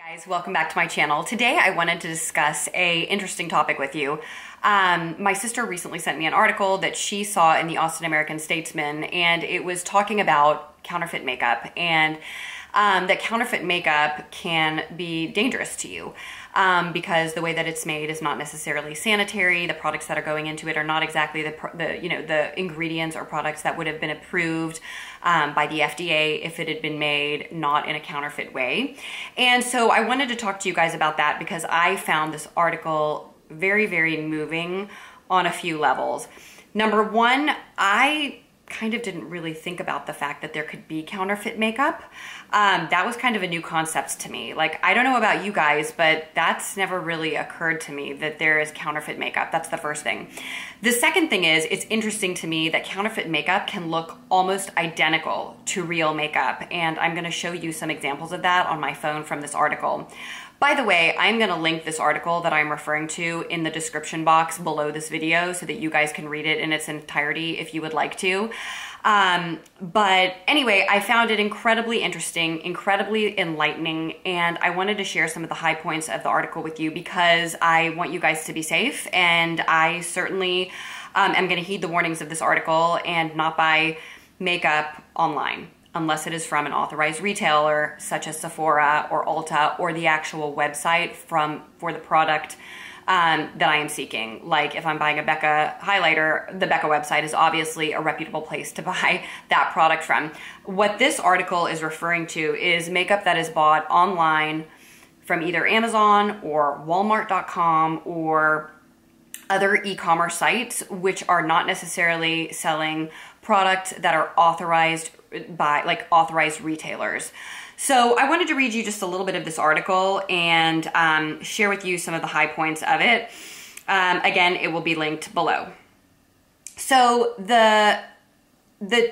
Guys, welcome back to my channel. Today I wanted to discuss a interesting topic with you. My sister recently sent me an article that she saw in the Austin American-Statesman, and it was talking about counterfeit makeup and that counterfeit makeup can be dangerous to you because the way that it's made is not necessarily sanitary. The products that are going into it are not exactly the ingredients or products that would have been approved by the FDA if it had been made not in a counterfeit way. And so I wanted to talk to you guys about that because I found this article very, very moving on a few levels. Number one, I kind of didn't really think about the fact that there could be counterfeit makeup. That was kind of a new concept to me. Like, I don't know about you guys, but that's never really occurred to me that there is counterfeit makeup. That's the first thing. The second thing is, it's interesting to me that counterfeit makeup can look almost identical to real makeup. And I'm gonna show you some examples of that on my phone from this article. By the way, I'm going to link this article that I'm referring to in the description box below this video so that you guys can read it in its entirety if you would like to. But anyway, I found it incredibly interesting, incredibly enlightening, and I wanted to share some of the high points of the article with you because I want you guys to be safe, and I certainly am going to heed the warnings of this article and not buy makeup online unless it is from an authorized retailer such as Sephora or Ulta or the actual website for the product that I am seeking. Like if I'm buying a Becca highlighter, the Becca website is obviously a reputable place to buy that product from. What this article is referring to is makeup that is bought online from either Amazon or Walmart.com or other e-commerce sites, which are not necessarily selling products that are authorized by authorized retailers. So I wanted to read you just a little bit of this article and share with you some of the high points of it. Again, it will be linked below. So the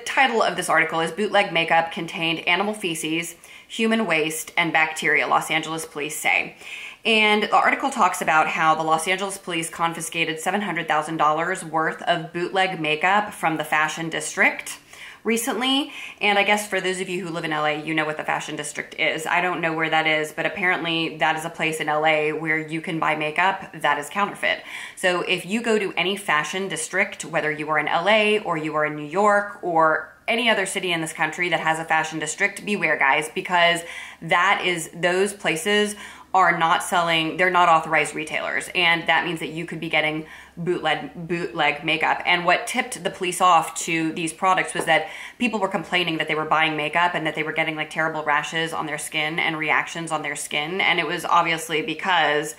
title of this article is Bootleg Makeup Contained Animal Feces, Human Waste, and Bacteria, Los Angeles Police Say. And the article talks about how the Los Angeles police confiscated $700,000 worth of bootleg makeup from the Fashion District recently. And I guess for those of you who live in LA, you know what the Fashion District is. I don't know where that is, but apparently that is a place in LA where you can buy makeup that is counterfeit. So if you go to any fashion district, whether you are in LA or you are in New York or any other city in this country that has a fashion district, beware guys, because those places are not selling, they're not authorized retailers. And that means that you could be getting bootleg makeup. And what tipped the police off to these products was that people were complaining that they were buying makeup and that they were getting like terrible rashes on their skin and reactions on their skin. And it was obviously because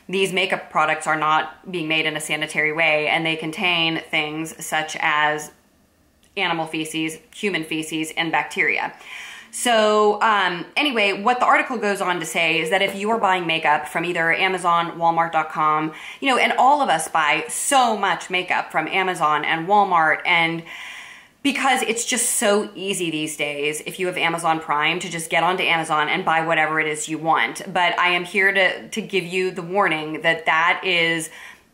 these makeup products are not being made in a sanitary way, and they contain things such as animal feces, human feces, and bacteria. So anyway, what the article goes on to say is that if you are buying makeup from either Amazon, Walmart.com, and all of us buy so much makeup from Amazon and Walmart, and because it's just so easy these days, if you have Amazon Prime, to just get onto Amazon and buy whatever it is you want. But I am here to give you the warning that that is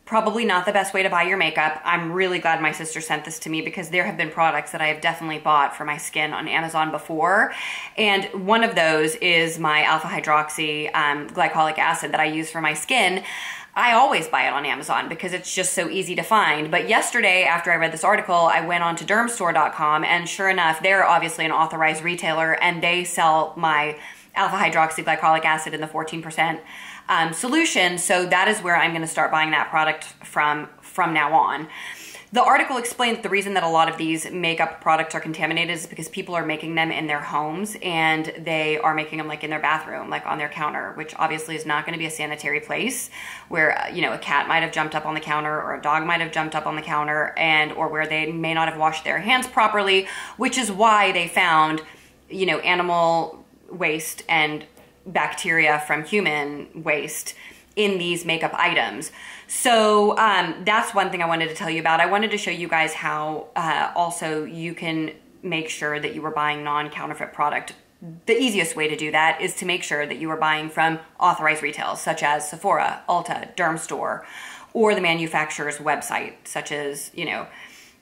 probably not the best way to buy your makeup. I'm really glad my sister sent this to me because there have been products that I have definitely bought for my skin on Amazon before. And one of those is my alpha hydroxy glycolic acid that I use for my skin. I always buy it on Amazon because it's just so easy to find. But yesterday, after I read this article, I went on to dermstore.com, and sure enough, they're obviously an authorized retailer, and they sell my alpha hydroxy glycolic acid in the 14% solution. So that is where I'm going to start buying that product from now on. The article explains the reason that a lot of these makeup products are contaminated is because people are making them in their homes, and they are making them like in their bathroom, like on their counter, which obviously is not going to be a sanitary place where, a cat might have jumped up on the counter or a dog might have jumped up on the counter, or where they may not have washed their hands properly, which is why they found, animal waste and bacteria from human waste in these makeup items. So that's one thing I wanted to tell you about. I wanted to show you guys how also you can make sure that you are buying non-counterfeit product. The easiest way to do that is to make sure that you are buying from authorized retailers such as Sephora, Ulta, Dermstore, or the manufacturer's website, such as,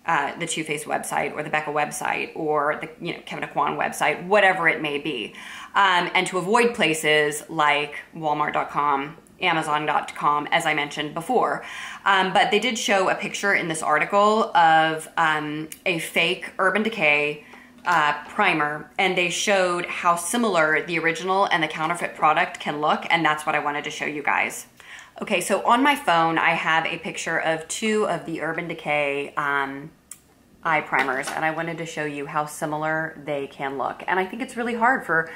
the Too Faced website or the Becca website or the Kevin Aquan website, whatever it may be, and to avoid places like Walmart.com, Amazon.com, as I mentioned before. But they did show a picture in this article of a fake Urban Decay primer, and they showed how similar the original and the counterfeit product can look, and that's what I wanted to show you guys. Okay, so on my phone, I have a picture of 2 of the Urban Decay eye primers, and I wanted to show you how similar they can look. And I think it's really hard for,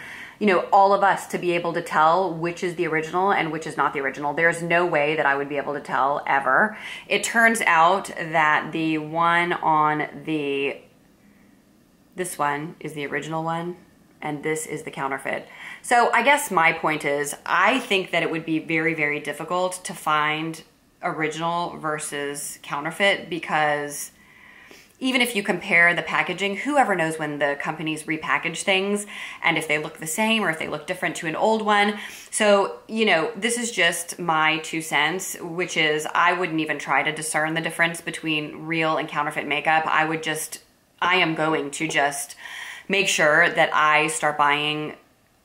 all of us to be able to tell which is the original and which is not the original. There's no way that I would be able to tell ever. It turns out that the one on this one is the original one, and this is the counterfeit. So I guess my point is, I think that it would be very, very difficult to find original versus counterfeit, because even if you compare the packaging, whoever knows when the companies repackage things and if they look the same or if they look different to an old one. So, this is just my 2 cents, which is I wouldn't even try to discern the difference between real and counterfeit makeup. I am going to just make sure that I start buying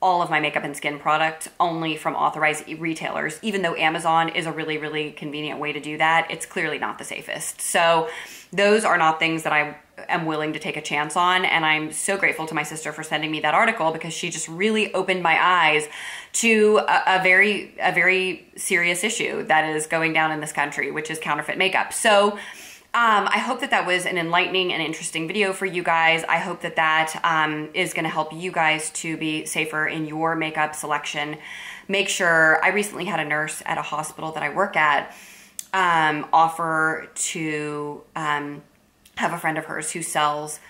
all of my makeup and skin product only from authorized retailers. Even though Amazon is a really, really convenient way to do that, it's clearly not the safest. So those are not things that I am willing to take a chance on. And I'm so grateful to my sister for sending me that article, because she just really opened my eyes to a very serious issue that is going down in this country, which is counterfeit makeup. So I hope that was an enlightening and interesting video for you guys. I hope that is going to help you guys to be safer in your makeup selection. Make sure, I recently had a nurse at a hospital that I work at offer to have a friend of hers who sells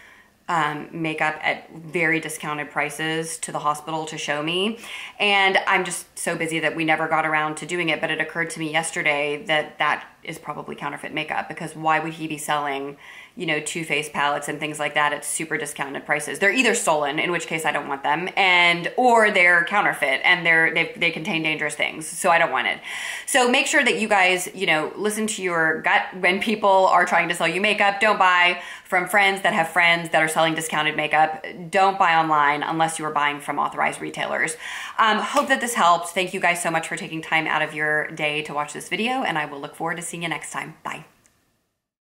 makeup at very discounted prices to the hospital to show me. And I'm just so busy that we never got around to doing it, but it occurred to me yesterday that is probably counterfeit makeup, because why would he be selling, Too Faced palettes and things like that at super discounted prices? They're either stolen, in which case I don't want them, or they're counterfeit and they contain dangerous things, so I don't want it. So make sure that you guys, listen to your gut when people are trying to sell you makeup. Don't buy from friends that have friends that are selling discounted makeup. Don't buy online unless you are buying from authorized retailers. Hope that this helps. Thank you guys so much for taking time out of your day to watch this video, and I will look forward to seeing you next time. Bye.